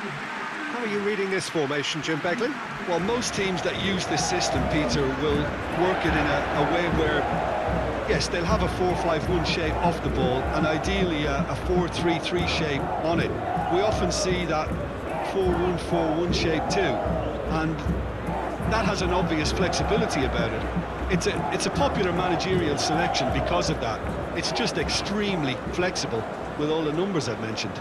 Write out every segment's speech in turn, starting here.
How are you reading this formation, Jim Begley? Well, most teams that use this system, Peter, will work it in a way where, yes, they'll have a 4-5-1 shape off the ball and ideally a 4-3-3 shape on it. We often see that 4-1-4-1 shape too, and that has an obvious flexibility about it. It's a popular managerial selection because of that. It's just extremely flexible with all the numbers I've mentioned.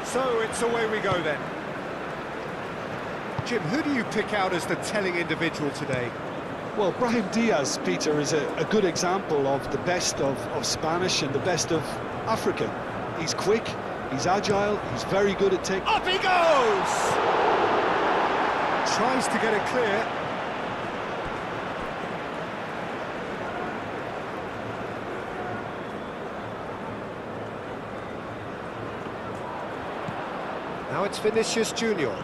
So it's away we go then. Jim, who do you pick out as the telling individual today? Well, Brahim Diaz, Peter, is a good example of the best of Spanish and the best of Africa. He's quick, he's agile, he's very good at taking... Up he goes! Tries to get it clear. Now it's Vinicius Junior.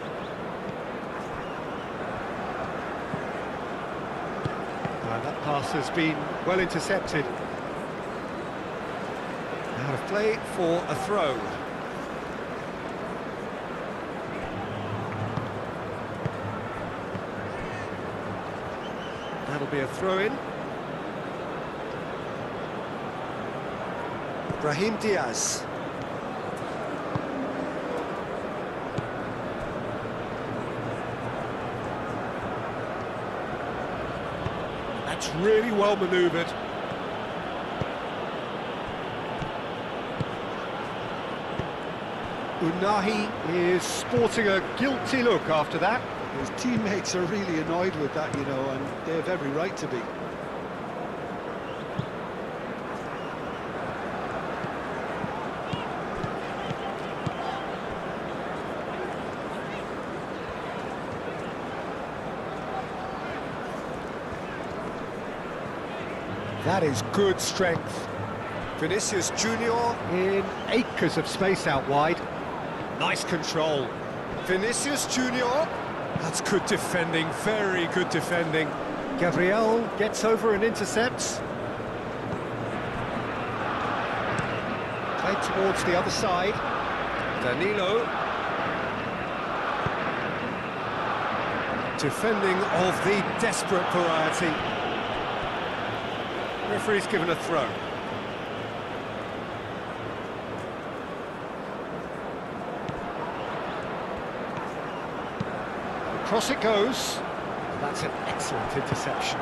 That pass has been well intercepted. Out of play for a throw. That'll be a throw-in. Brahim Diaz. That's really well manoeuvred. Unahi is sporting a guilty look after that. His teammates are really annoyed with that, you know, and they have every right to be. That is good strength. Vinicius Junior in acres of space out wide. Nice control. Vinicius Junior. That's good defending, very good defending. Gabriel gets over and intercepts. Played towards the other side. Danilo. Defending of the desperate variety. Referee's given a throw. Across it goes. That's an excellent interception.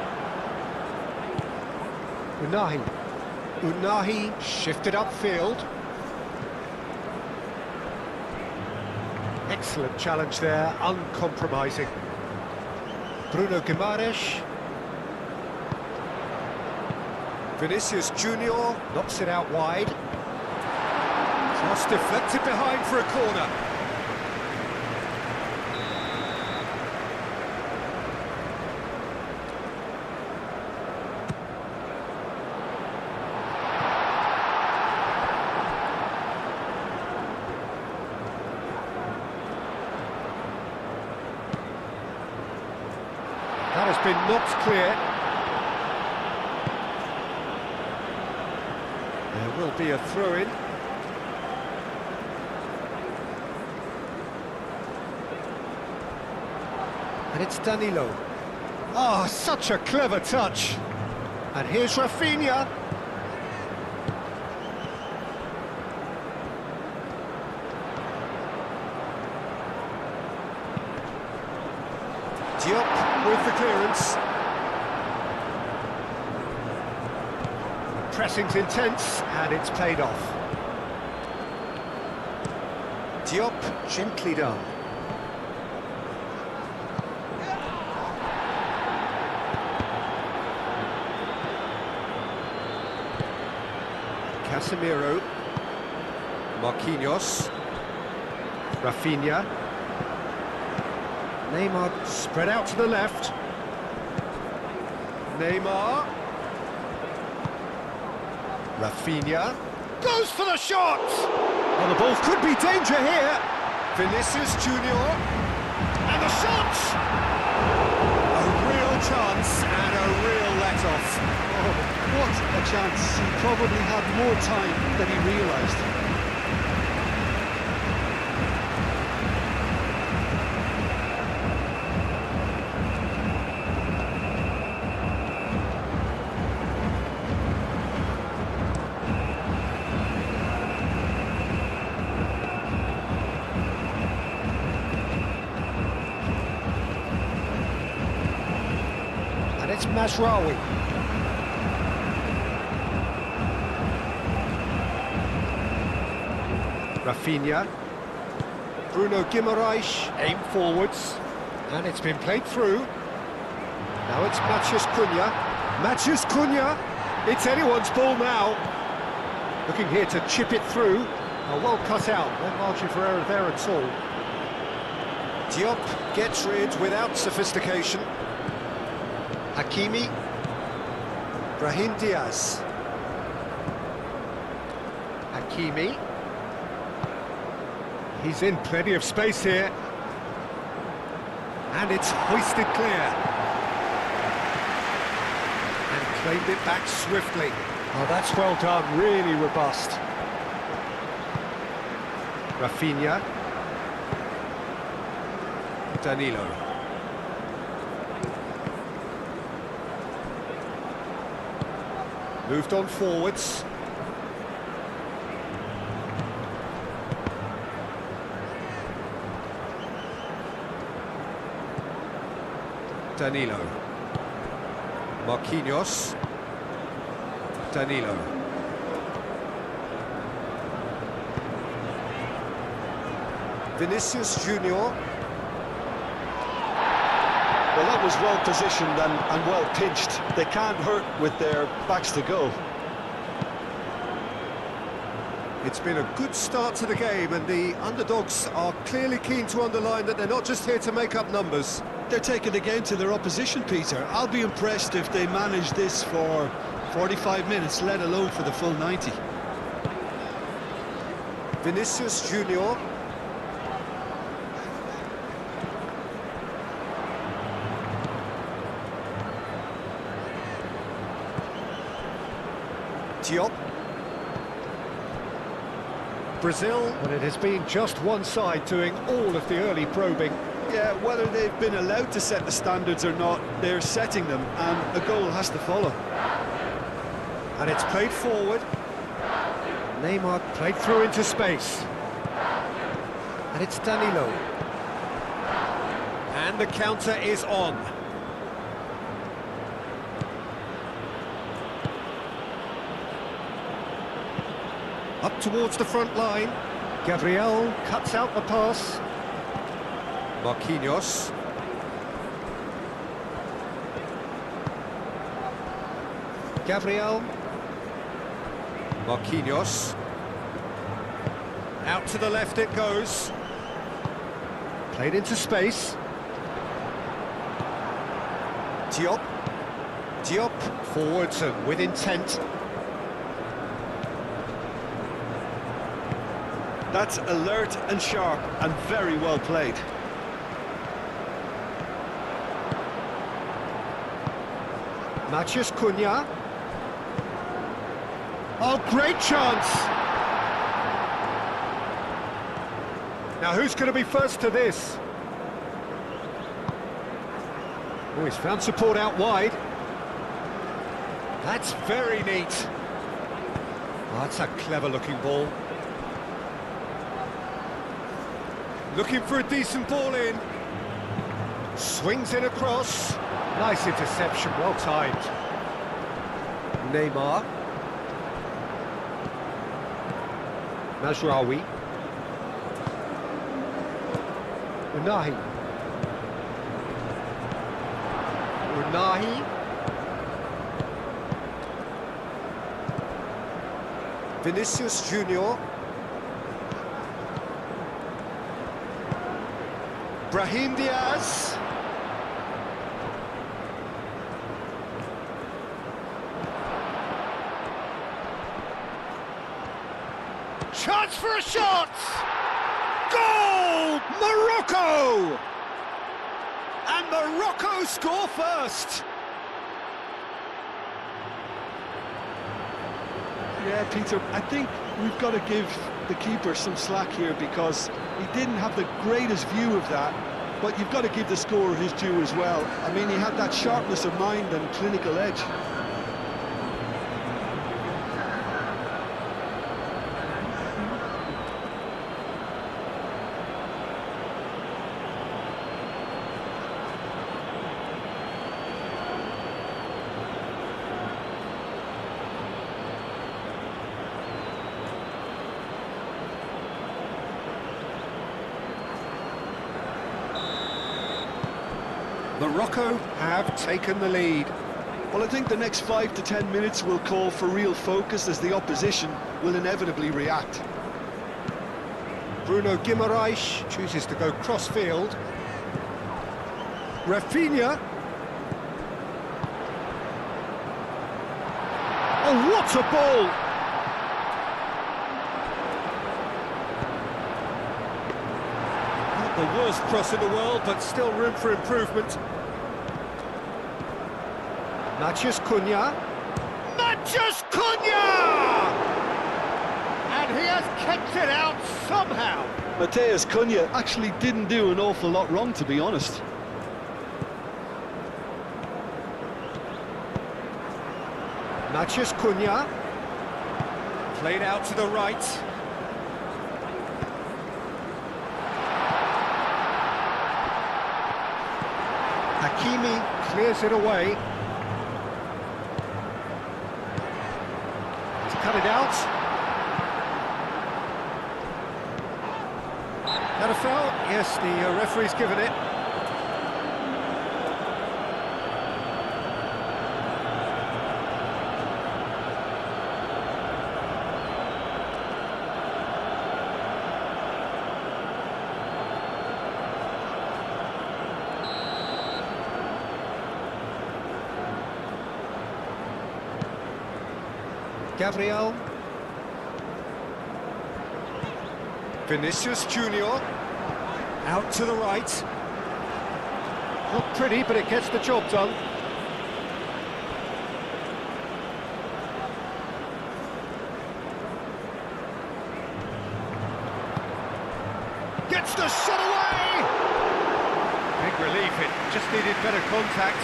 Unahi. Unahi shifted upfield. Excellent challenge there, uncompromising. Bruno Guimaraes. Vinicius Junior knocks it out wide. Cross deflected behind for a corner. That has been knocked clear. There will be a throw-in. And it's Danilo. Oh, such a clever touch. And here's Rafinha. Diop with the clearance. Pressing's intense, and it's played off. Diop gently done. Casemiro. Marquinhos. Rafinha. Neymar spread out to the left. Neymar. Rafinha goes for the shot! Well, the ball could be danger here. Vinicius Junior. And the shot! A real chance and a real let-off. What a chance. He probably had more time than he realised. And it's Masraoui. Rafinha. Bruno Guimaraes, aim forwards. And it's been played through. Now it's Matheus Cunha. Matheus Cunha! It's anyone's ball now. Looking here to chip it through. Oh, well cut out. No margin for error there at all. Diop gets rid without sophistication. Hakimi. Brahim Diaz. Hakimi. He's in plenty of space here. And it's hoisted clear. And claimed it back swiftly. Oh, that's well done, really robust. Rafinha. Danilo. Moved on forwards. Danilo. Marquinhos. Danilo. Vinicius Junior. Well, that was well positioned and well pitched. They can't hurt with their backs to go. It's been a good start to the game, and the underdogs are clearly keen to underline that they're not just here to make up numbers. They're taking the game to their opposition, Peter. I'll be impressed if they manage this for 45 minutes, let alone for the full 90. Vinicius Junior. Diop. Brazil, but it has been just one side doing all of the early probing. Yeah, whether they've been allowed to set the standards or not, they're setting them, and a goal has to follow. And it's played forward. Neymar played through into space. And it's Danilo. And the counter is on. Up towards the front line. Gabriel cuts out the pass. Marquinhos. Gabriel. Marquinhos. Out to the left it goes. Played into space. Diop. Diop forwards and with intent. That's alert and sharp and very well played. Matheus Cunha. Oh, great chance! Now who's going to be first to this? Oh, he's found support out wide. That's very neat. Oh, that's a clever-looking ball. Looking for a decent ball in. Swings it across. Nice interception, well timed. Neymar. Masraoui. Unahi. Unahi. Vinicius Junior. Brahim Diaz. Chance for a shot! Goal! Morocco! And Morocco score first! Yeah, Peter, I think we've got to give the keeper some slack here because he didn't have the greatest view of that, but you've got to give the scorer his due as well. I mean, he had that sharpness of mind and clinical edge. Morocco have taken the lead. Well, I think the next 5 to 10 minutes will call for real focus as the opposition will inevitably react. Bruno Guimaraes chooses to go cross-field. Rafinha. Oh, what a ball! Not the worst cross in the world, but still room for improvement. Matheus Cunha. Matheus Cunha! And he has kept it out somehow. Matheus Cunha actually didn't do an awful lot wrong, to be honest. Matheus Cunha. Played out to the right. Hakimi clears it away. Cut it out. That a foul? Yes, the referee's given it. Gabriel. Vinicius Junior. Out to the right. Not pretty, but it gets the job done. Gets the shot away! Big relief, it just needed better contact.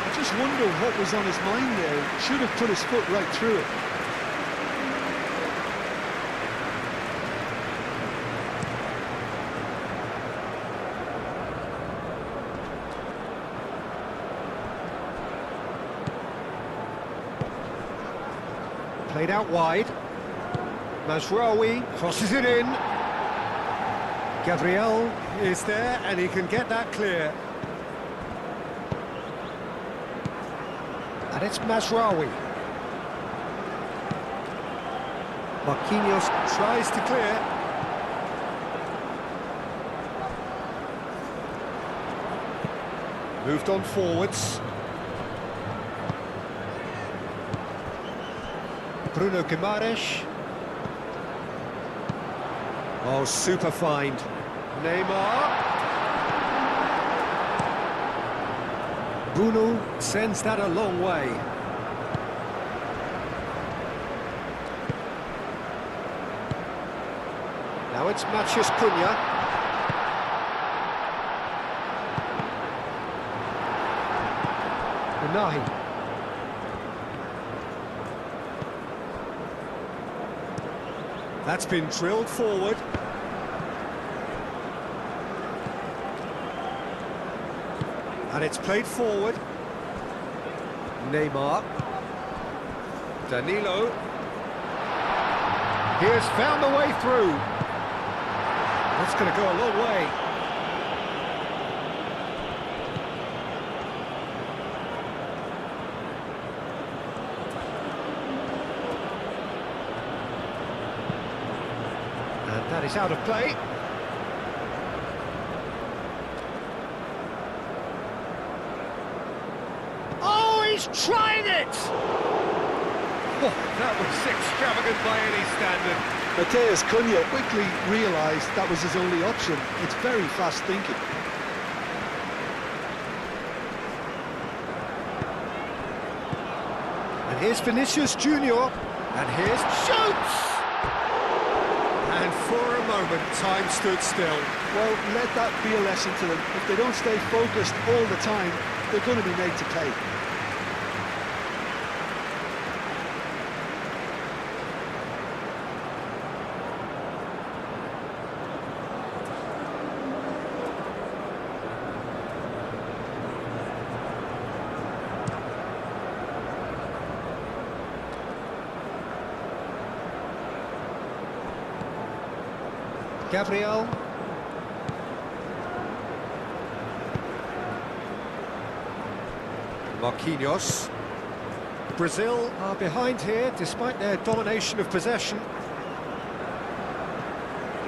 I just wonder what was on his mind there. Should have put his foot right through it. Played out wide. Mazraoui crosses it in. Gabriel is there, and he can get that clear. And it's Mazraoui. Marquinhos tries to clear. Moved on forwards. Bruno Guimaraes. Oh, super find. Neymar. Bruno sends that a long way. Now it's Matheus Cunha. Unahi. That's been drilled forward. And it's played forward. Neymar. Danilo. He has found the way through. That's going to go a long way. And that is out of play. He's trying it! Oh, that was extravagant by any standard. Matheus Cunha quickly realised that was his only option. It's very fast thinking. And here's Vinicius Junior. And here's shoots! And for a moment, time stood still. Well, let that be a lesson to them. If they don't stay focused all the time, they're going to be made to pay. Gabriel. Marquinhos. Brazil are behind here despite their domination of possession.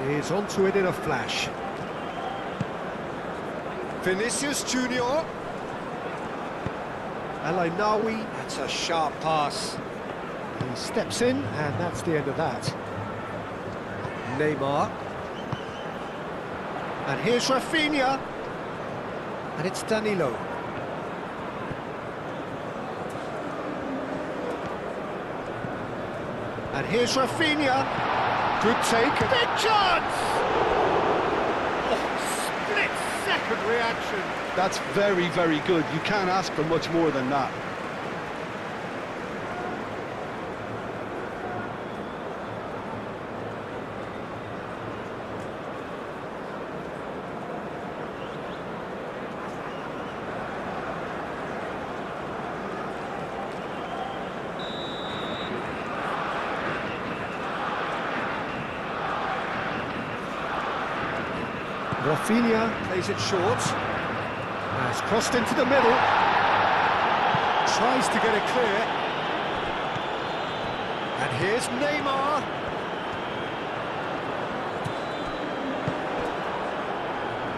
Is onto it in a flash. Vinicius Junior. Alainawi, that's a sharp pass. He steps in and that's the end of that. Neymar. And here's Rafinha. And it's Danilo. And here's Rafinha. Good take. Big chance! Oh, split-second reaction. That's very, very good. You can't ask for much more than that. Rafinha plays it short. Has crossed into the middle. Tries to get it clear. And here's Neymar.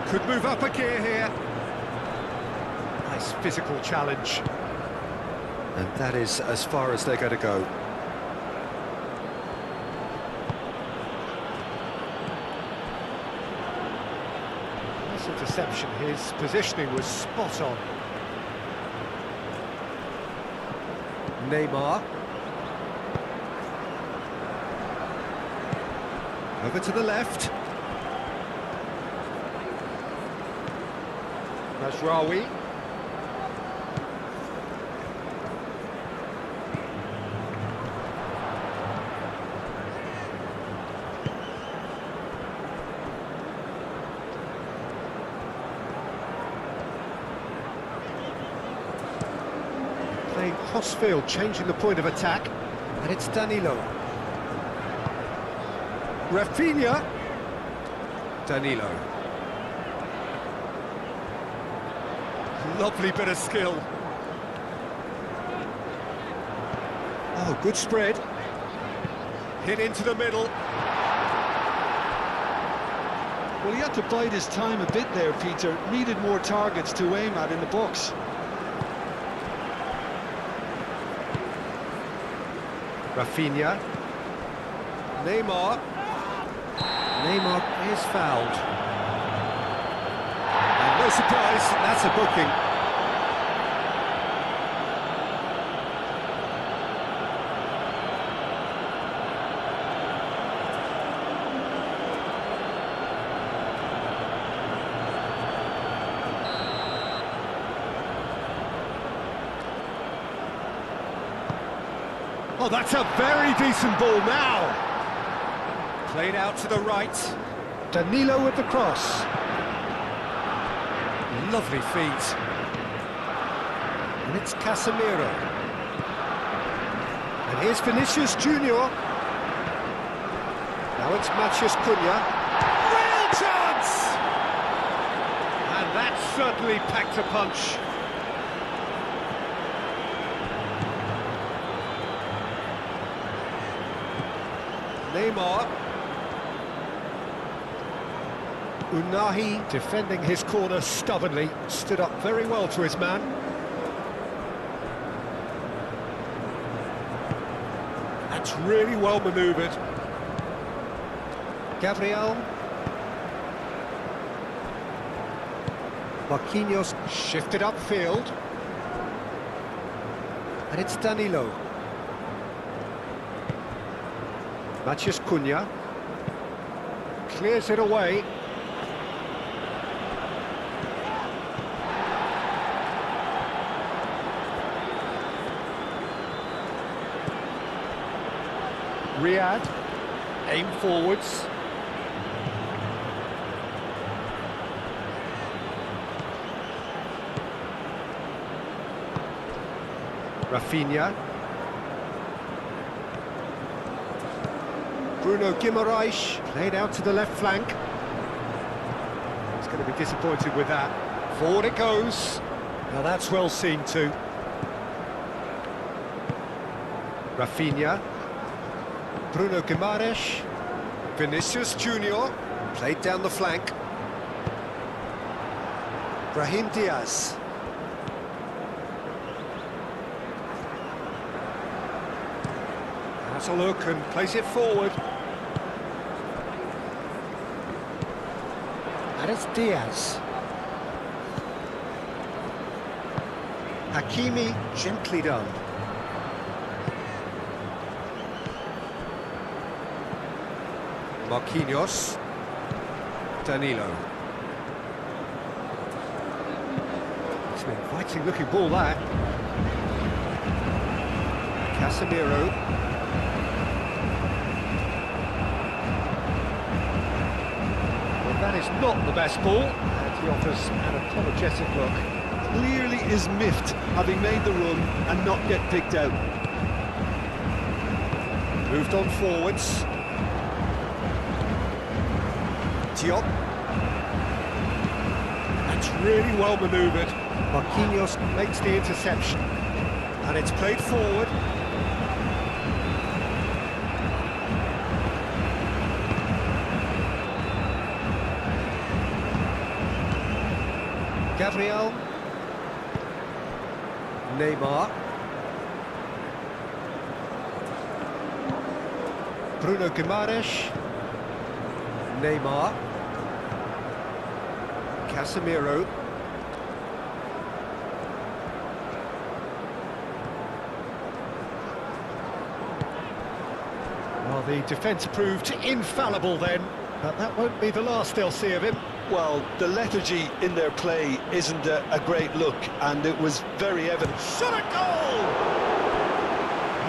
Could move up a gear here. Nice physical challenge. And that is as far as they're going to go. Interception, his positioning was spot on. Neymar. Over to the left. Mazraoui. Playing cross-field, changing the point of attack, and it's Danilo. Rafinha. Danilo. Lovely bit of skill. Oh, good spread. Hit into the middle. Well, he had to bide his time a bit there, Peter. Needed more targets to aim at in the box. Rafinha. Neymar. Neymar is fouled. And no surprise, that's a booking. Oh, that's a very decent ball now. Played out to the right. Danilo with the cross. Lovely feet. And it's Casemiro. And here's Vinicius Junior. Now it's Matheus Cunha. Real chance! And that certainly packed a punch. Neymar. Unahi defending his corner stubbornly, stood up very well to his man. That's really well manoeuvred. Gabriel. Marquinhos shifted upfield. And it's Danilo. Matheus Cunha. Clears it away. Riyad. Aim forwards. Rafinha. Bruno Guimaraes played out to the left flank. He's going to be disappointed with that. Forward it goes. Now that's well seen too. Rafinha. Bruno Guimaraes. Vinicius Junior played down the flank. Brahim Diaz. Has a look and plays it forward. That is Diaz. Hakimi, gently done. Marquinhos. Danilo. It's an inviting looking ball, that. Casemiro. That is not the best ball, and he offers an apologetic look. Clearly is miffed, having made the run and not get picked out. Moved on forwards. Diop. That's really well manoeuvred. Marquinhos makes the interception, and it's played forward. Gabriel. Neymar. Bruno Guimaraes. Neymar. Casemiro. Well, the defence proved infallible then, but that won't be the last they'll see of him. Well, the lethargy in their play isn't a great look, and it was very evident. Shot a goal!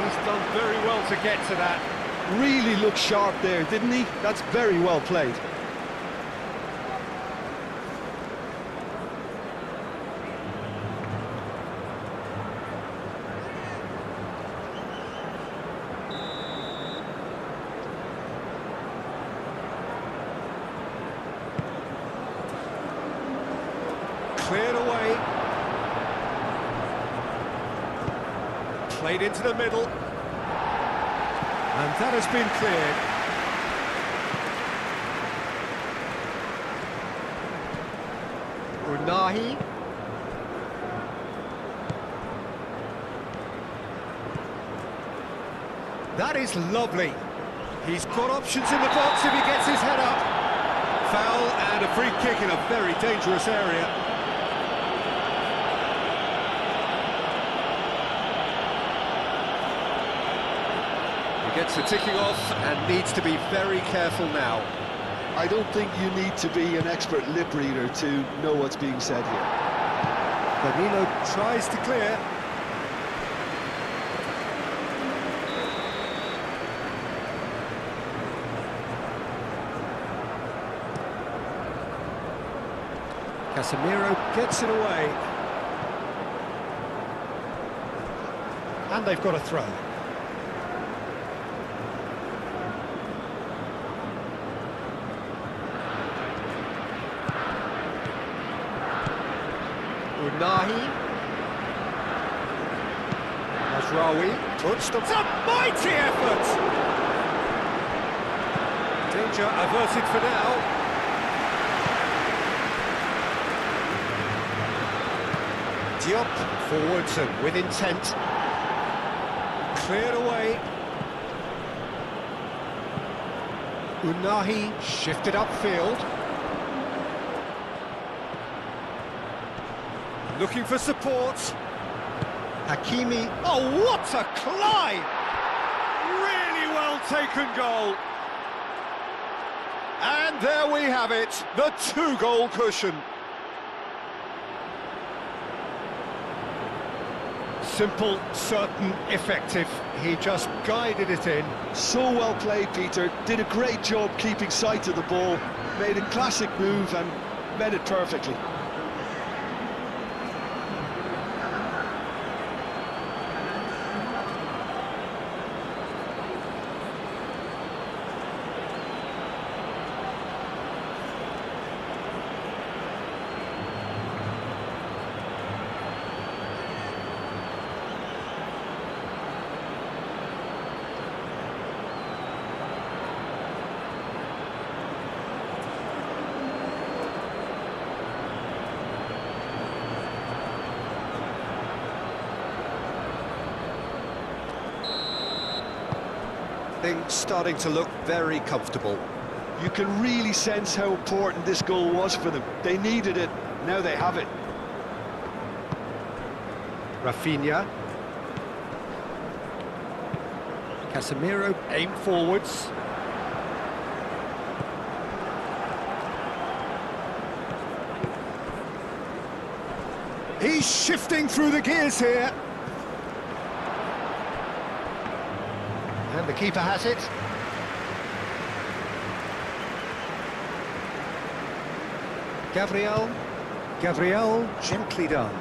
He's done very well to get to that. Really looked sharp there, didn't he? That's very well played. Cleared away. Played into the middle. And that has been cleared. Unahi. That is lovely. He's got options in the box if he gets his head up. Foul and a free kick in a very dangerous area. Gets the ticking off and needs to be very careful now. I don't think you need to be an expert lip reader to know what's being said here. Danilo tries to clear. Casemiro gets it away. And they've got a throw. Unahi. Mazraoui touched up. It's a mighty effort! Danger averted for now. Diop forwards and with intent. Cleared away. Unahi shifted upfield. Looking for support. Hakimi. Oh, what a climb! Really well taken goal. And there we have it, the two-goal cushion. Simple, certain, effective. He just guided it in. So well played, Peter. Did a great job keeping sight of the ball. Made a classic move and met it perfectly. Things starting to look very comfortable. You can really sense how important this goal was for them. They needed it, now they have it. Rafinha. Casemiro aim forwards. He's shifting through the gears here. And the keeper has it. Gabriel, gently done.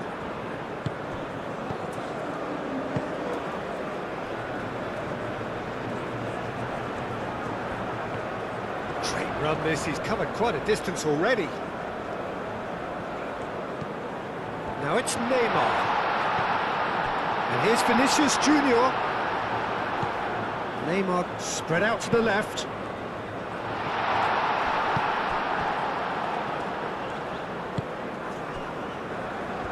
Great run this, he's covered quite a distance already. Now it's Neymar. And here's Vinicius Junior. Neymar spread out to the left.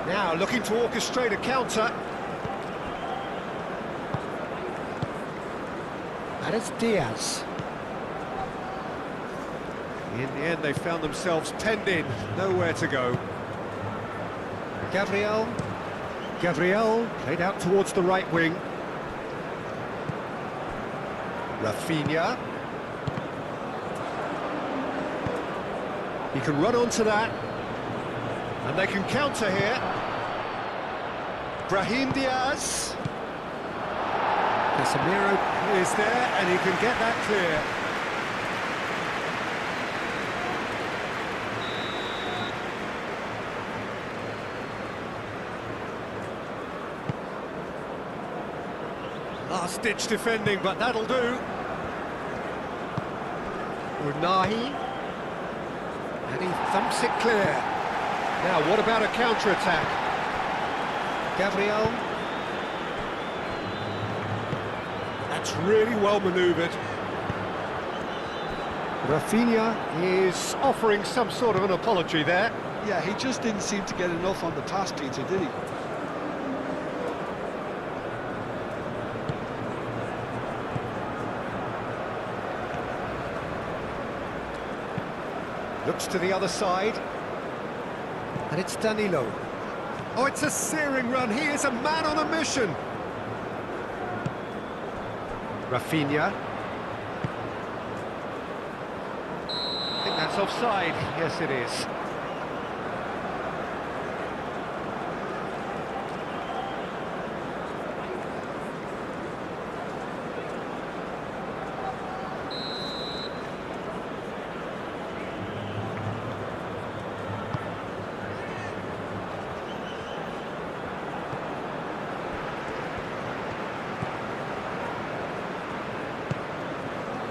Now looking to orchestrate a counter. And it's Diaz. In the end, they found themselves penned in, nowhere to go. Gabriel played out towards the right wing. Rafinha. He can run onto that. And they can counter here. Brahim Diaz. Casemiro is there and he can get that clear. Last-ditch defending, but that'll do. Unahi. And he thumps it clear. Now, what about a counter-attack? Gabriel. That's really well manoeuvred. Rafinha is offering some sort of an apology there. Yeah, he just didn't seem to get enough on the pass, Peter, did he? Looks to the other side. And it's Danilo. Oh, it's a searing run. He is a man on a mission. Rafinha. I think that's offside. Yes, it is.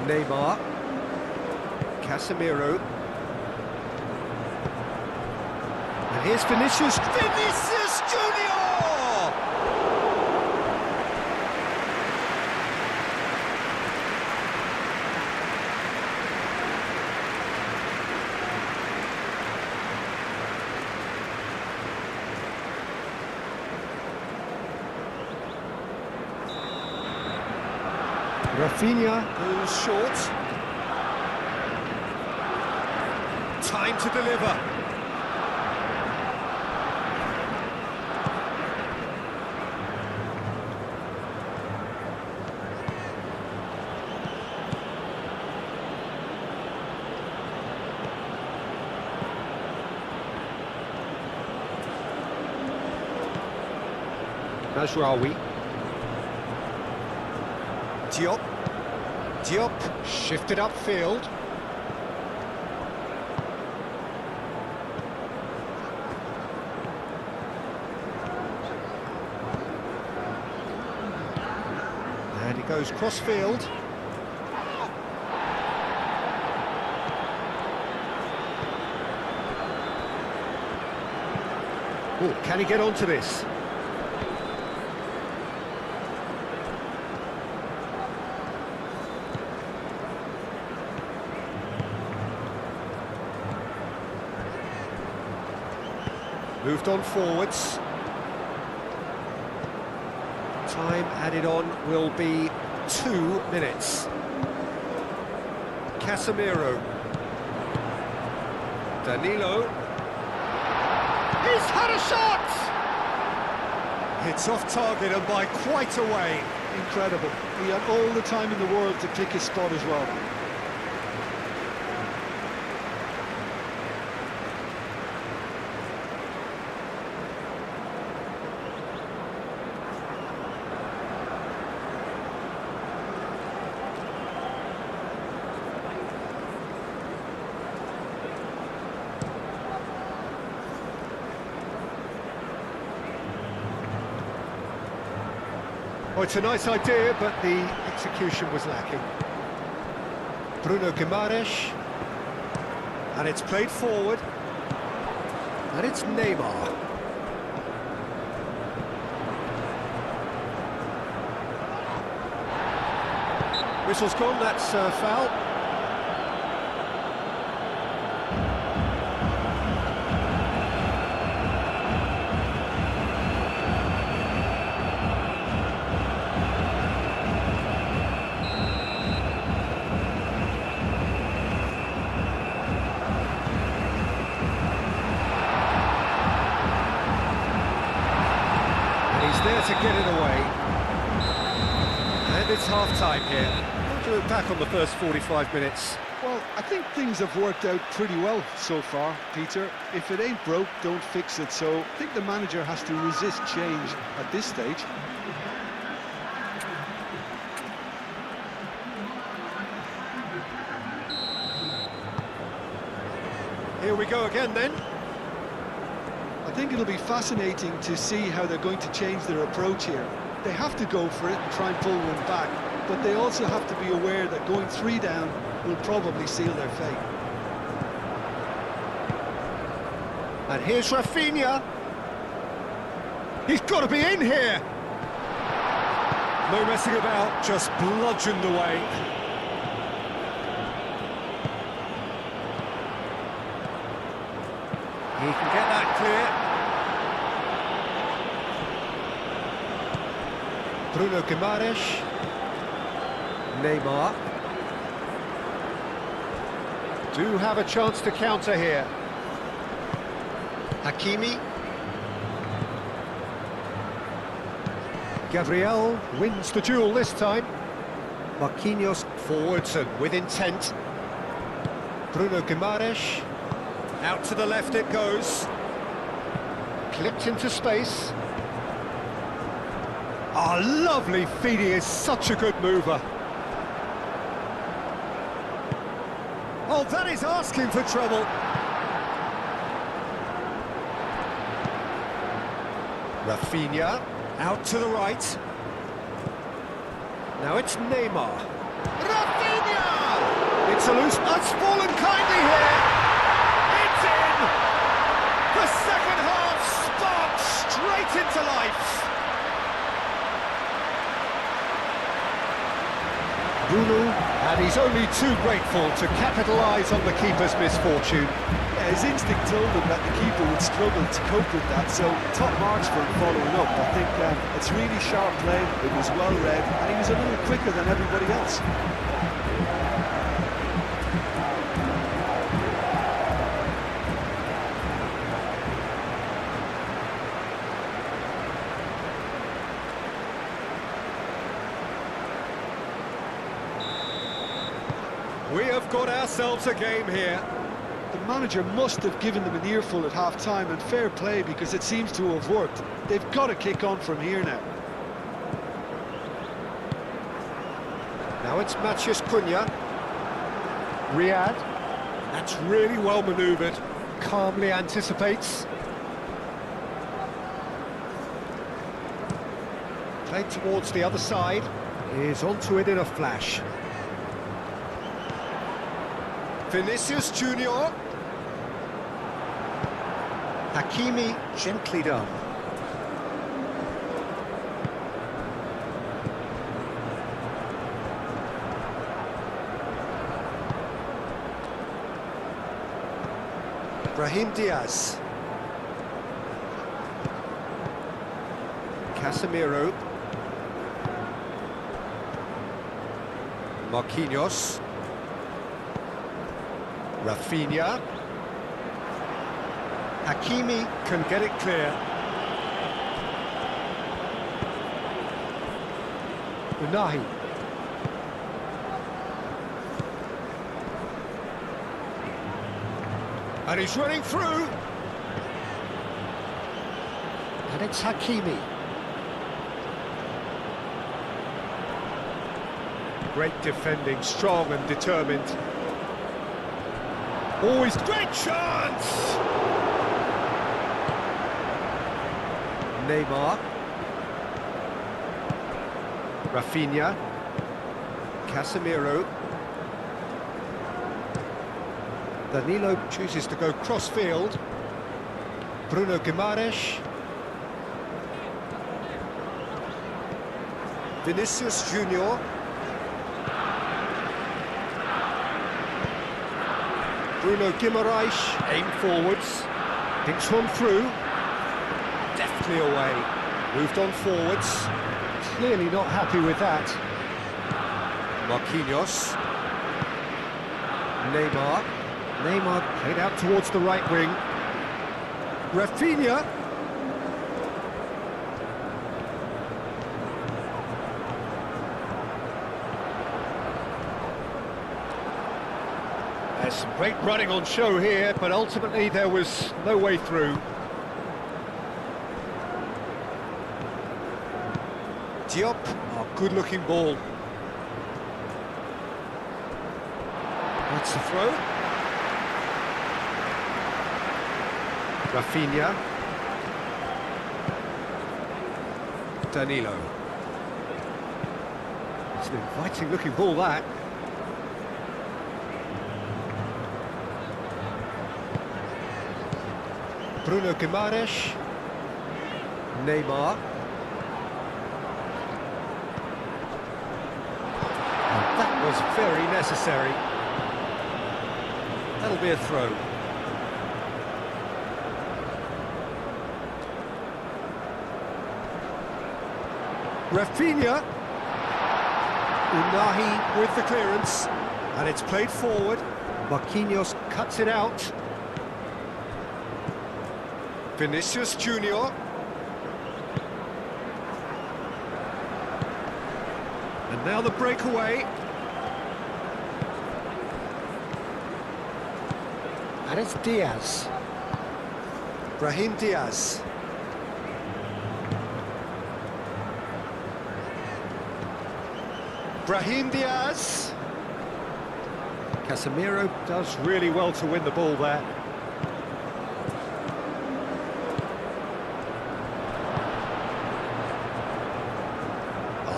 Neymar, Casemiro, and here's Vinicius Junior! Rafinha goes short. Time to deliver. Majraoui. Diop shifted upfield. And he goes cross-field. Oh, can he get onto this? Moved on forwards. Time added on will be 2 minutes. Casemiro. Danilo. He's had a shot! It's off target and by quite a way. Incredible. He had all the time in the world to pick his spot as well. Oh, it's a nice idea, but the execution was lacking. Bruno Guimaraes. And it's played forward. And it's Neymar. Whistle's gone, that's a foul. There to get it away. And it's half-time here. How do you look back on the first 45 minutes? Well, I think things have worked out pretty well so far, Peter. If it ain't broke, don't fix it. So I think the manager has to resist change at this stage. Here we go again then. I think it'll be fascinating to see how they're going to change their approach here. They have to go for it and try and pull one back, but they also have to be aware that going 3 down will probably seal their fate. And here's Rafinha. He's got to be in here. No messing about, just bludgeoned away. He can get that clear. Bruno Guimaraes. Neymar. Do have a chance to counter here. Hakimi. Gabriel wins the duel this time. Marquinhos forwards and with intent. Bruno Guimaraes. Out to the left it goes. Clipped into space. Oh, lovely feed, he is such a good mover. Oh, that is asking for trouble. Rafinha, out to the right. Now it's Neymar. Rafinha! It's a loose, it's fallen kindly here. It's in! The second half sparks straight into life. Bruno, and he's only too grateful to capitalise on the keeper's misfortune. Yeah, his instinct told him that the keeper would struggle to cope with that, so top marks for him following up. I think it's really sharp play, it was well read, and he was a little quicker than everybody else. We have got ourselves a game here. The manager must have given them an earful at half-time, and fair play because it seems to have worked. They've got to kick on from here now. Now it's Matheus Cunha. Riyad. That's really well manoeuvred. Calmly anticipates. Played towards the other side. Is onto it in a flash. Vinicius Junior. Hakimi, gently done. Brahim Diaz. Casemiro. Marquinhos. Rafinha. Hakimi can get it clear. Unahi. And he's running through. And it's Hakimi. Great defending, strong and determined. Always great chance! Neymar. Rafinha. Casemiro. Danilo chooses to go cross-field. Bruno Guimaraes. Vinicius Junior. Bruno Guimaraes, aim forwards, thinks one through, deftly away, moved on forwards, clearly not happy with that. Marquinhos, Neymar played out towards the right wing, Rafinha, there's some great running on show here, but ultimately there was no way through. Diop, oh, good-looking ball. That's the throw. Rafinha. Danilo. It's an inviting-looking ball, that. Bruno Guimaraes, Neymar. And that was very necessary. That'll be a throw. Rafinha. Unahi with the clearance. And it's played forward. Marquinhos cuts it out. Vinicius Junior. And now the breakaway. And it's Diaz. Brahim Diaz. Brahim Diaz. Casemiro does really well to win the ball there.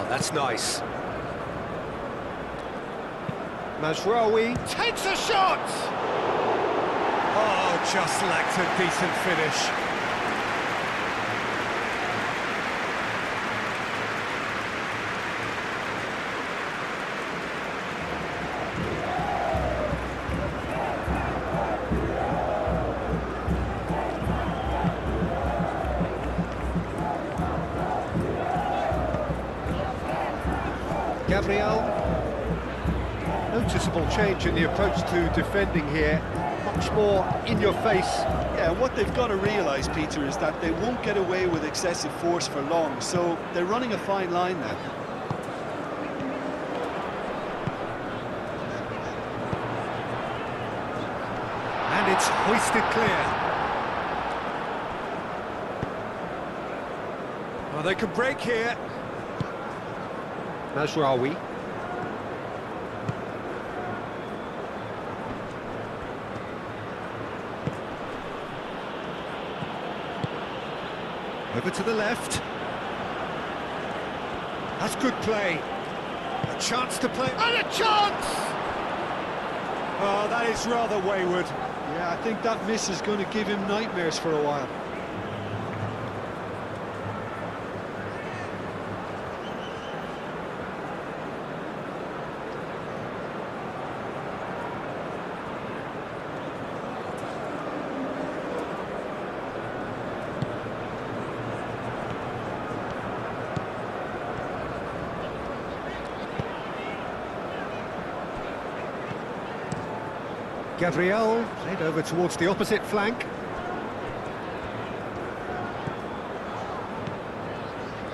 That's nice. Mazraoui takes a shot! Oh, just lacked a decent finish. Gabriel, noticeable change in the approach to defending here, much more in your face. Yeah, what they've got to realise, Peter, is that they won't get away with excessive force for long, so they're running a fine line now. And hoisted clear. Well, they could break here. Mazraoui. Over to the left. That's good play. A chance to play, and a chance! Oh, that is rather wayward. Yeah, I think that miss is going to give him nightmares for a while. Gabriel played over towards the opposite flank.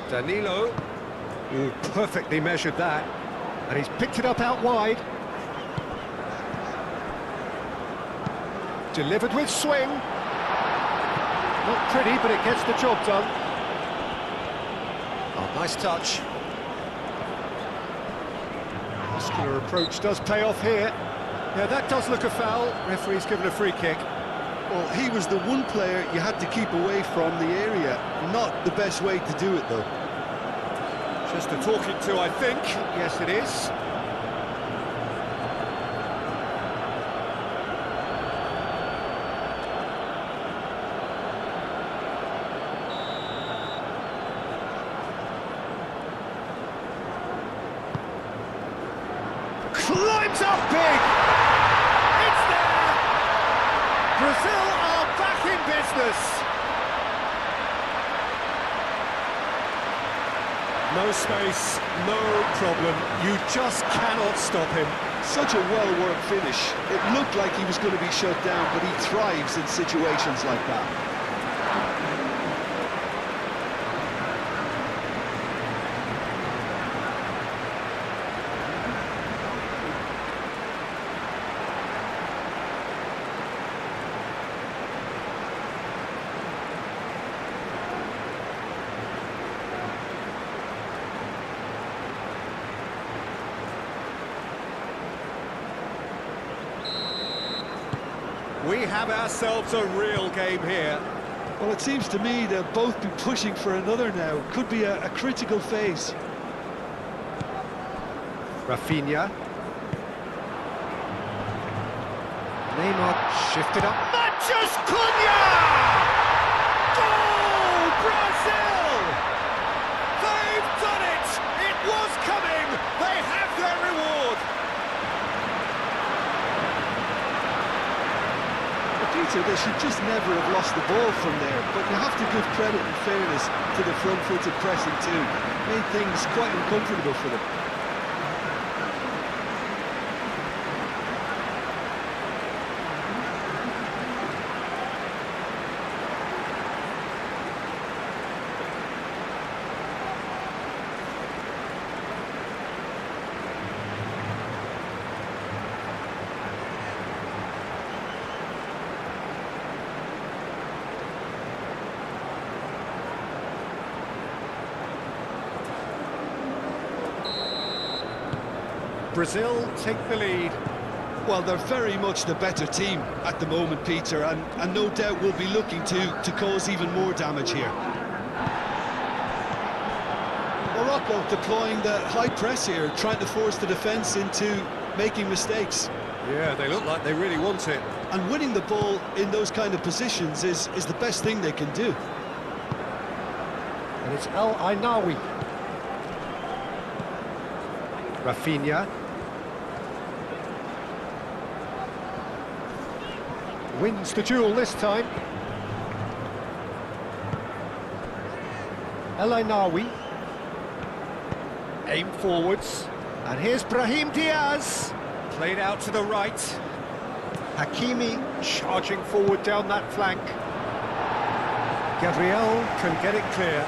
Danilo. Ooh, perfectly measured that. And he's picked it up out wide. Delivered with swing. Not pretty, but it gets the job done. Oh, nice touch. Muscular approach does pay off here. Yeah, that does look a foul. Referee's given a free kick. Well, he was the one player you had to keep away from the area. Not the best way to do it, though. Just a talking to, I think. Yes, it is. Climbs up big! Brazil are back in business. No space, no problem. You just cannot stop him. Such a well-worked finish. It looked like he was going to be shut down, but he thrives in situations like that. We have ourselves a real game here. Well, it seems to me they'll both be pushing for another now. Could be a critical phase. Rafinha. Neymar shifted up. Matches Cunha! Goal, Brazil! They've done it! It was coming! They have their reward! Peter, they should just never have lost the ball from there, but you have to give credit and fairness to the front-footed pressing too. Made things quite uncomfortable for them. Brazil take the lead. Well, they're very much the better team at the moment, Peter, and no doubt will be looking to cause even more damage here. Morocco deploying the high press here, trying to force the defence into making mistakes. Yeah, they look like they really want it. And winning the ball in those kind of positions is the best thing they can do. And it's El Ainawi. Rafinha. Wins the duel this time. El Ainawi. Aim forwards. And here's Brahim Diaz. Played out to the right. Hakimi charging forward down that flank. Gabriel can get it clear.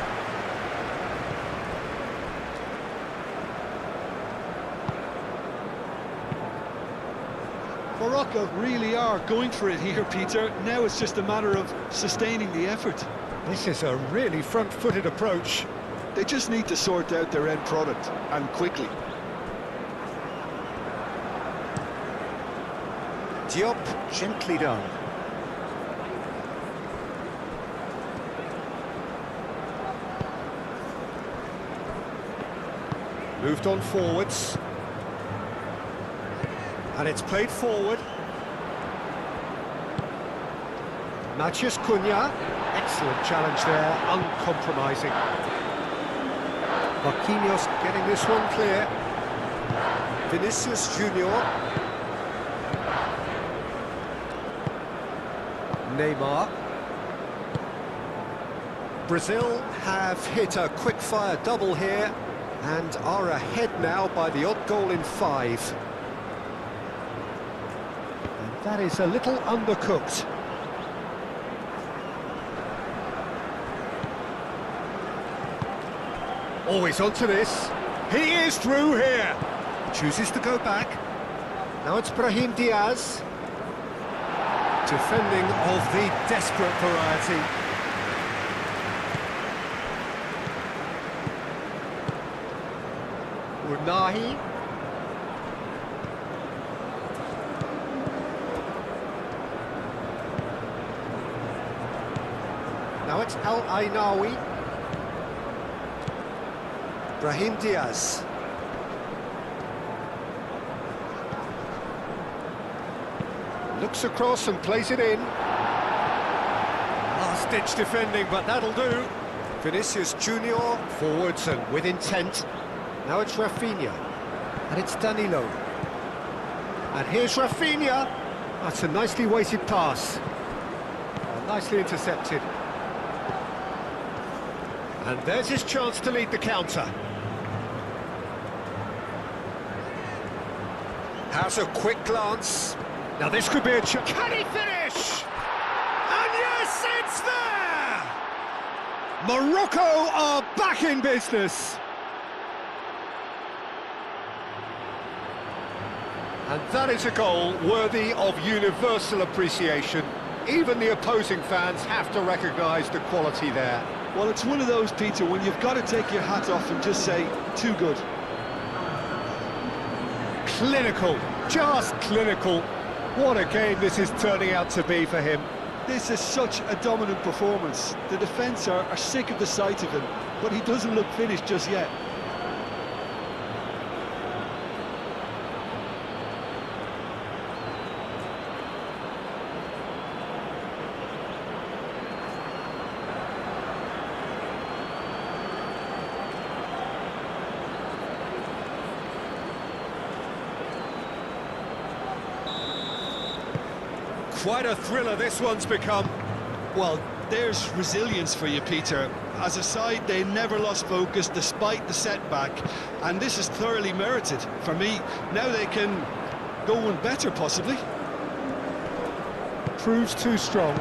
Morocco really are going for it here, Peter. Now it's just a matter of sustaining the effort. This is a really front-footed approach. They just need to sort out their end product, and quickly. Diop, gently done. Moved on forwards. And it's played forward. Matheus Cunha. Excellent challenge there, uncompromising. Marquinhos getting this one clear. Vinicius Junior. Neymar. Brazil have hit a quick-fire double here and are ahead now by the odd goal in 5. And that is a little undercooked. Always onto this. He is through here. Chooses to go back. Now it's Brahim Diaz. Defending of the desperate variety. Unahi. Now it's Al-Ainawi. Brahim Diaz. Looks across and plays it in. Last-ditch defending, but that'll do. Vinicius Junior, forwards and with intent. Now it's Rafinha, and it's Danilo. And here's Rafinha. That's a nicely weighted pass. Nicely intercepted. And there's his chance to lead the counter. Has a quick glance. Now this could be a chance. Can he finish? And yes, it's there! Morocco are back in business. And that is a goal worthy of universal appreciation. Even the opposing fans have to recognise the quality there. Well, it's one of those, Peter, when you've got to take your hat off and just say, too good. Clinical, just clinical. What a game this is turning out to be for him. This is such a dominant performance. The defence are sick of the sight of him, but he doesn't look finished just yet. Quite a thriller this one's become. Well, there's resilience for you, Peter. As a side, they never lost focus despite the setback, and this is thoroughly merited for me. Now they can go one better, possibly. Proves too strong.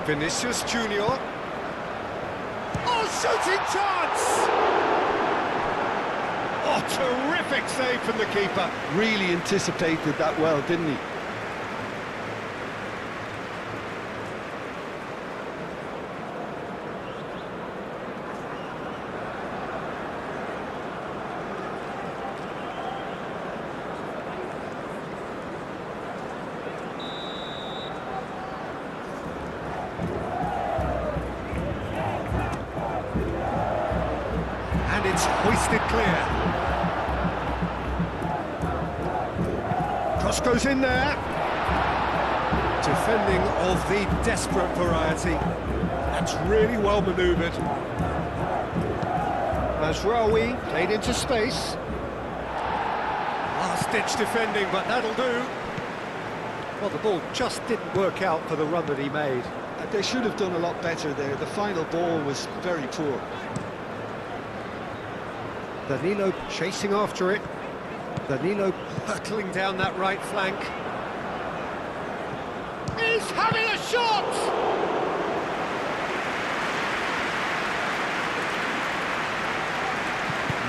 Vinicius Junior. Oh, shooting chance! Oh, terrific save from the keeper. Really anticipated that well, didn't he? And it's hoisted clear. Cross goes in there. Defending of the desperate variety. That's really well manoeuvred. Mazraoui played into space. Last-ditch defending, but that'll do. Well, the ball just didn't work out for the run that he made. They should have done a lot better there. The final ball was very poor. Danilo chasing after it. Danilo hurtling down that right flank. He's having a shot!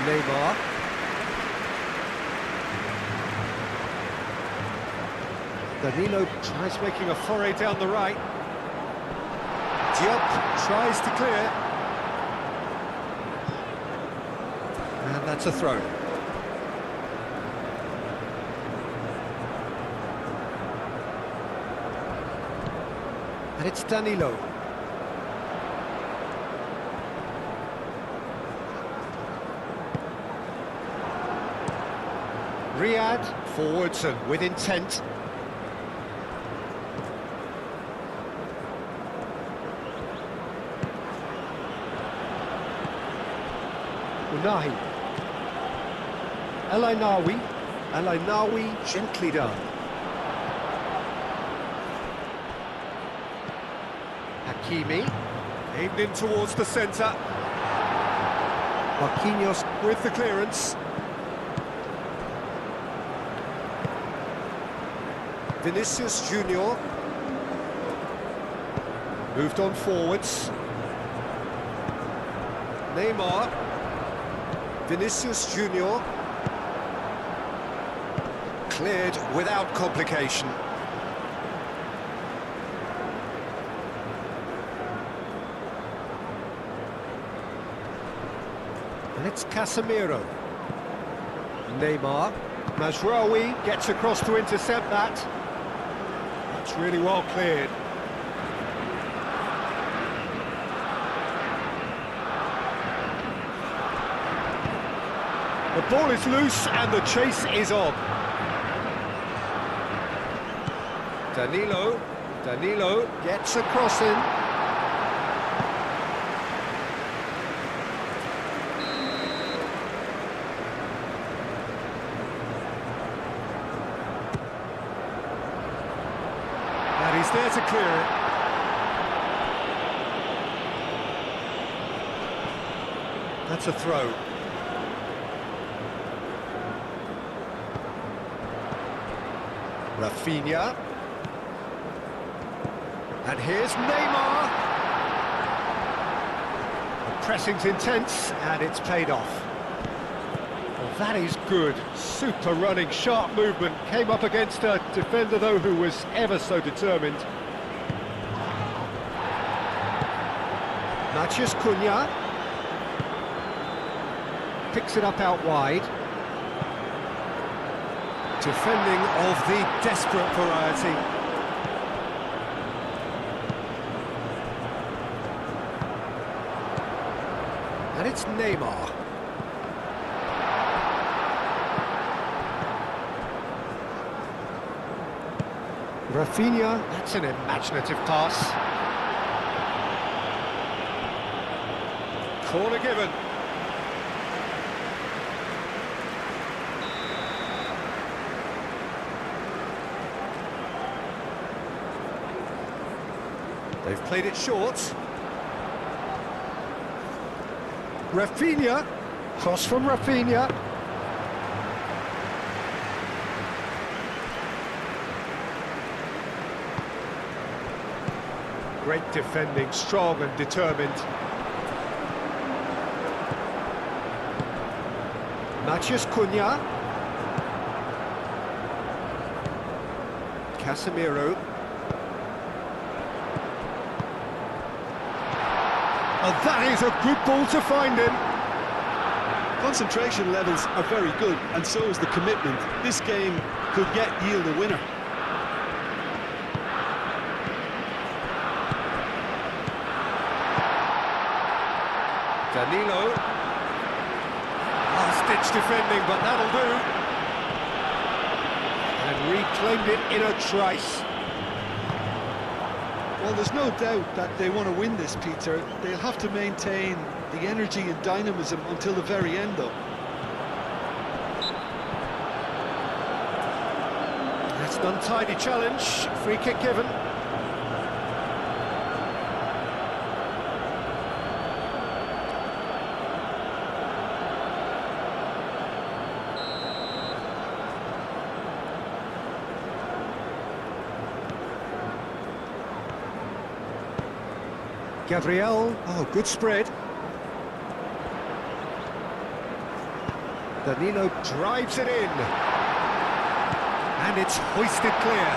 Neymar. Danilo tries making a foray down the right. Diop tries to clear. And that's a throw. And it's Danilo. Riyad, forwards and with intent. Unahi. El Ainawi, gently done. Hakimi, aimed in towards the centre. Marquinhos with the clearance. Vinicius Junior. Moved on forwards. Neymar. Vinicius Junior. Cleared without complication. And it's Casemiro. Neymar. Mazraoui gets across to intercept that. That's really well cleared. The ball is loose and the chase is on. Danilo gets a cross in. And he's there to clear it. That's a throw. Rafinha. And here's Neymar. The pressing's intense, and it's paid off. Well, that is good. Super running, sharp movement. Came up against a defender, though, who was ever so determined. Matheus Cunha. Picks it up out wide. Defending of the desperate variety. And it's Neymar. Rafinha, that's an imaginative pass. Corner given. They've played it short. Rafinha, cross from Rafinha. Great defending, strong and determined. Matheus Cunha. Casemiro. Oh, that is a good ball to find him. Concentration levels are very good, and so is the commitment. This game could yet yield a winner. Danilo. Last-ditch defending, but that'll do. And reclaimed it in a trice. Well, there's no doubt that they want to win this, Peter. They'll have to maintain the energy and dynamism until the very end, though. That's an untidy challenge. Free kick given. Gabriel, oh, good spread. Danilo drives it in. And it's hoisted clear.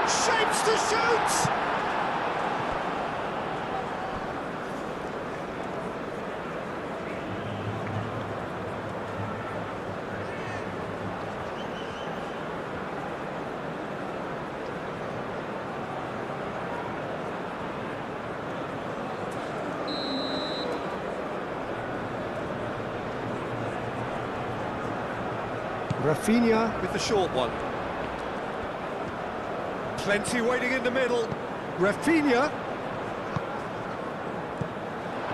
Shapes to shoot! Rafinha with the short one. Plenty waiting in the middle. Rafinha.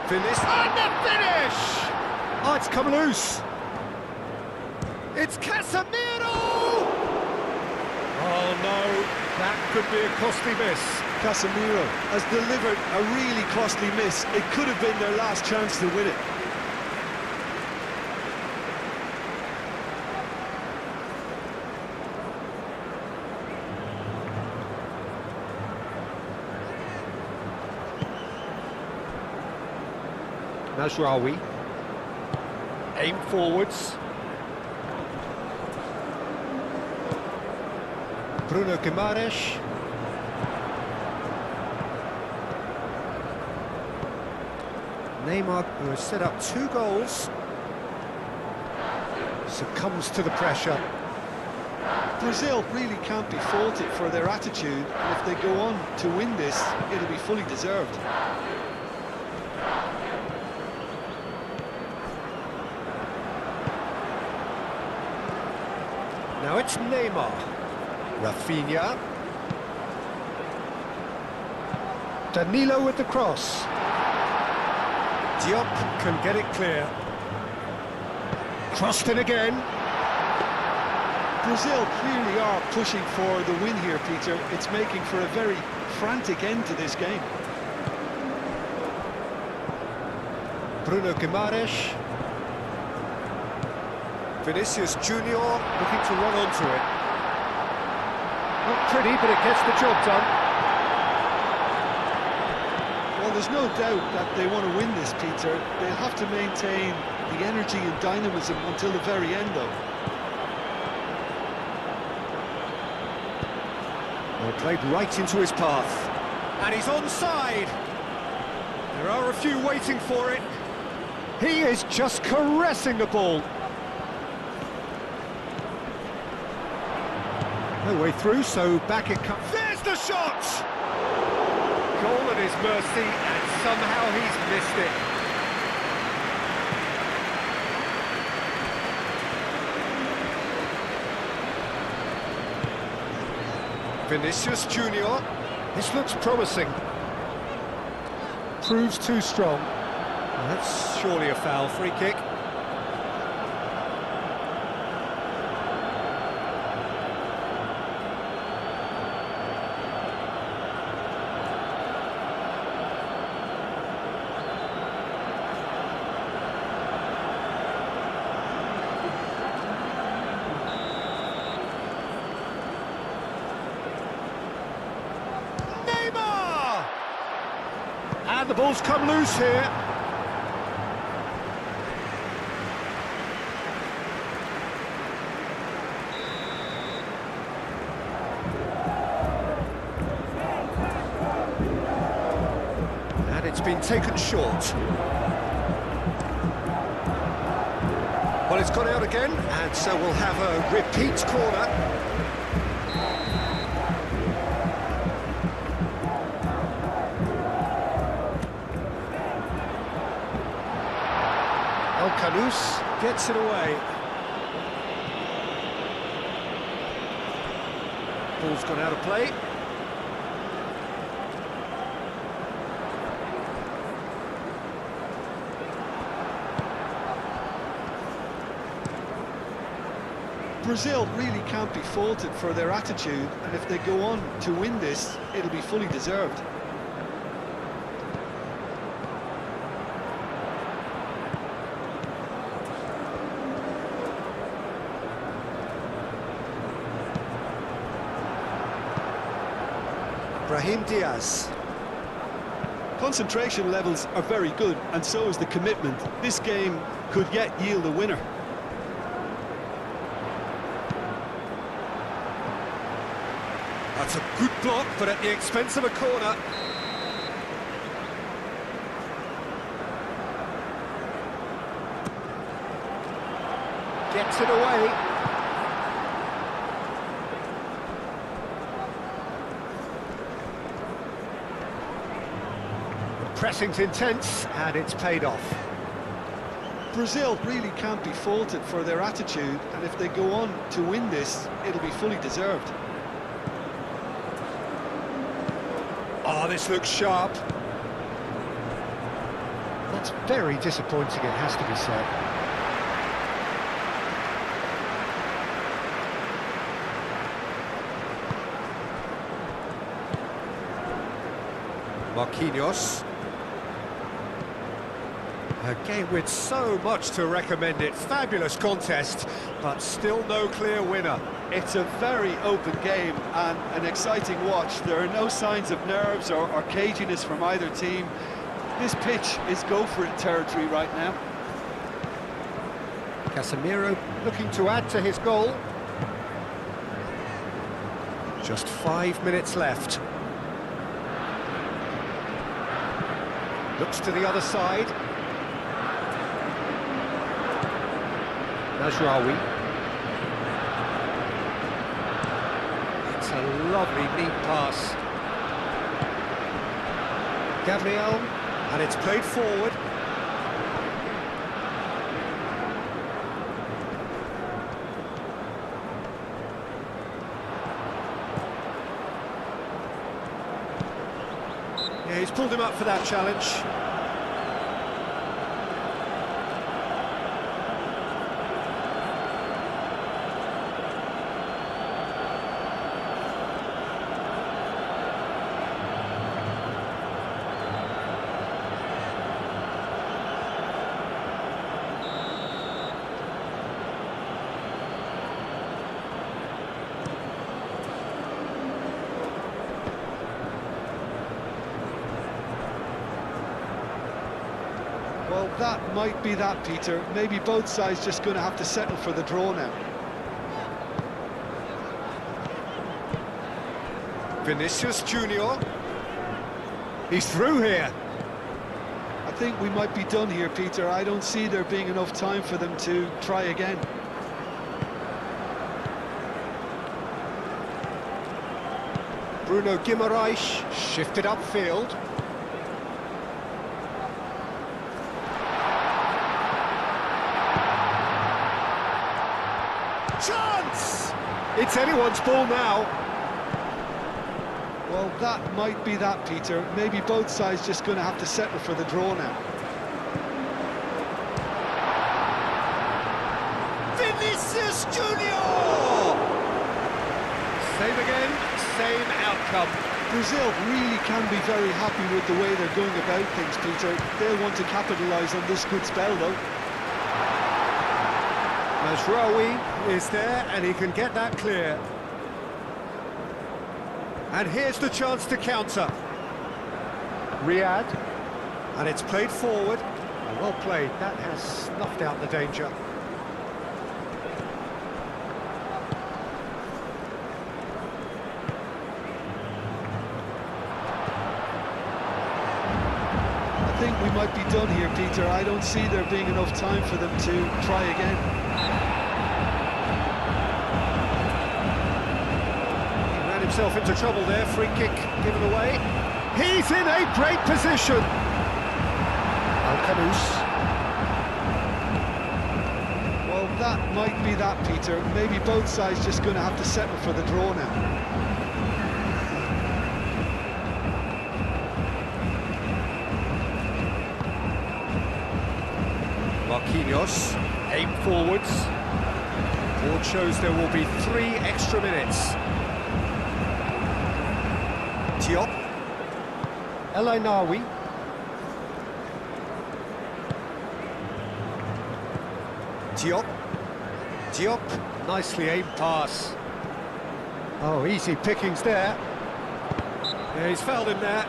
Finish. And the finish! Oh, it's come loose. It's Casemiro! Oh no, that could be a costly miss. Casemiro has delivered a really costly miss. It could have been their last chance to win it. Mazraoui. Aim forwards. Bruno Guimaraes. Neymar, who has set up 2 goals, succumbs to the pressure. Brazil really can't be faulted for their attitude, and if they go on to win this, it'll be fully deserved. Now it's Neymar. Rafinha. Danilo with the cross. Diop can get it clear. Crossed in again. Brazil clearly are pushing for the win here, Peter. It's making for a very frantic end to this game. Bruno Guimaraes. Vinicius Junior looking to run onto it. Not pretty, but it gets the job done. Well, there's no doubt that they want to win this, Peter. They'll have to maintain the energy and dynamism until the very end, though. Well, played right into his path. And he's onside. There are a few waiting for it. He is just caressing the ball. No way through, so back it comes. There's the shot! Goal at his mercy, and somehow he's missed it. Vinicius Junior. This looks promising. Proves too strong. Well, that's surely a foul. Free kick. And the ball's come loose here. And it's been taken short. Well, it's gone out again, and so we'll have a repeat corner. Canus gets it away. Ball's gone out of play. Brazil really can't be faulted for their attitude, and if they go on to win this, it'll be fully deserved. Brahim Diaz. Concentration levels are very good, and so is the commitment. This game could yet yield a winner. That's a good block, but at the expense of a corner. Gets it away. The pressing's intense, and it's paid off. Brazil really can't be faulted for their attitude, and if they go on to win this, it'll be fully deserved. Oh, this looks sharp. That's very disappointing, it has to be said. Marquinhos. A game with so much to recommend it. Fabulous contest, but still no clear winner. It's a very open game and an exciting watch. There are no signs of nerves or caginess from either team. This pitch is go-for-it territory right now. Casemiro looking to add to his goal. Just 5 minutes left. Looks to the other side. Najraoui. It's a lovely neat pass. Gabriel, and it's played forward. Yeah, he's pulled him up for that challenge. Well, that might be that, Peter. Maybe both sides just going to have to settle for the draw now. Vinicius Junior. He's through here. I think we might be done here, Peter. I don't see there being enough time for them to try again. Bruno Guimaraes shifted upfield. Chance! It's anyone's ball now. Well, that might be that, Peter. Maybe both sides just going to have to settle for the draw now. Vinicius Junior! Same again, same outcome. Brazil really can be very happy with the way they're going about things, Peter. They'll want to capitalise on this good spell, though. Najraoui is there, and he can get that clear. And here's the chance to counter. Riyad, and it's played forward. Well played, that has snuffed out the danger. I think we might be done here, Peter. I don't see there being enough time for them to try again. Himself into trouble there, free kick given away. He's in a great position. Alcanus. Well, that might be that, Peter. Maybe both sides just going to have to settle for the draw now. Marquinhos, aim forwards. Board shows there will be 3 extra minutes. Diop, El Ainaoui, Diop, nicely aimed pass. Oh, easy pickings there. Yeah, he's fouled him there.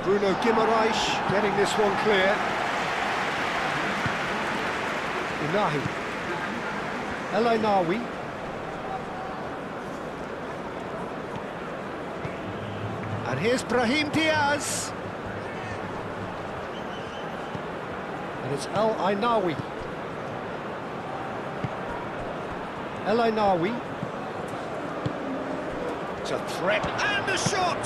Bruno Guimaraes getting this one clear. Inahi. El Ainawi. And here's Brahim Diaz. And it's El Ainawi. El Ainawi. It's a threat. And the shot!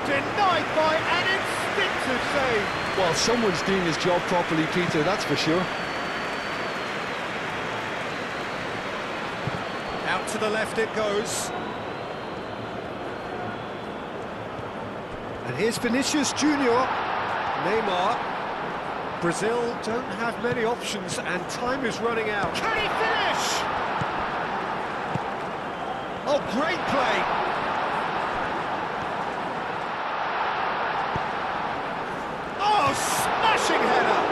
Denied by an instinctive save. Well, someone's doing his job properly, Peter, that's for sure. Out to the left it goes. And here's Vinicius Junior. Neymar. Brazil don't have many options and time is running out. Can he finish? Oh, great play. Oh, smashing header.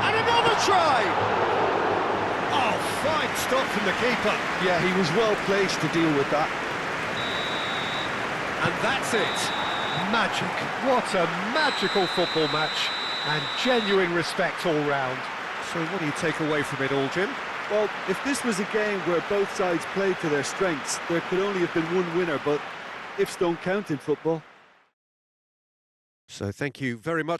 And another try. Oh, fine stop from the keeper. Yeah, he was well placed to deal with that. And that's it. Magic. What a magical football match. And genuine respect all round. So what do you take away from it all, Jim? Well, if this was a game where both sides played to their strengths, there could only have been one winner, but ifs don't count in football. So thank you very much.